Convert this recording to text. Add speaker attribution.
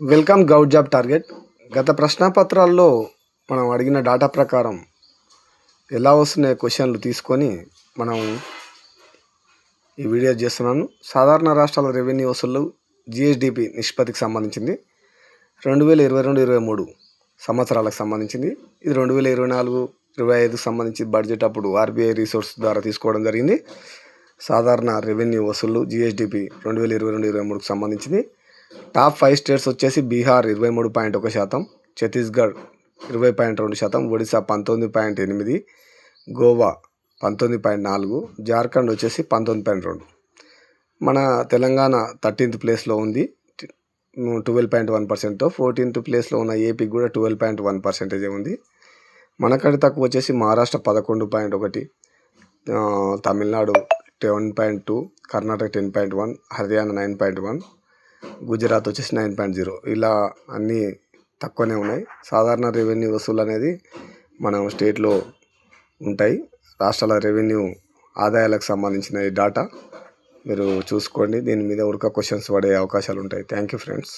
Speaker 1: Welcome govt job target. గత ప్రశ్నపత్రాల్లో మనం అడిగిన డేటా ప్రకారం ఎలా వస్తున్నాయి క్వశ్చన్లు తీసుకొని మనం ఈ వీడియో చేస్తున్నాను. సాధారణ రాష్ట్రాల రెవెన్యూ వసూళ్లు జిఎస్డిపి నిష్పత్తికి సంబంధించింది 2022-23 సంవత్సరాలకు సంబంధించింది. ఇది 2024-25 సంబంధించి బడ్జెట్ అప్పుడు ఆర్బీఐ రిసోర్స్ ద్వారా తీసుకోవడం జరిగింది. సాధారణ రెవెన్యూ వసూళ్లు జిఎస్డిపి 2022-23కు సంబంధించింది. టాప్ 5 స్టేట్స్ వచ్చేసి బీహార్ 23.1%, ఛత్తీస్గఢ్ 20.2%, ఒడిశా 19.8%, గోవా 19.4%, జార్ఖండ్ వచ్చేసి 19.2%. మన తెలంగాణ 13th ప్లేస్లో ఉంది 12.1%తో. 14th ప్లేస్లో ఉన్న ఏపీ కూడా 12.1% ఉంది. మనకంటే తక్కువ వచ్చేసి మహారాష్ట్ర 11.1%, తమిళనాడు 10.2%, కర్ణాటక 10.1%, హర్యానా 9.1%, గుజరాత్ వచ్చేసి 9.0%. ఇలా అన్నీ తక్కువనే ఉన్నాయి. సాధారణ రెవెన్యూ వసూలు అనేది మన స్టేట్లో ఉంటాయి. రాష్ట్రాల రెవెన్యూ ఆదాయాలకు సంబంధించిన ఈ డాటా మీరు చూసుకోండి. దీని మీద క్వశ్చన్స్ పడే అవకాశాలు ఉంటాయి. Thank you friends.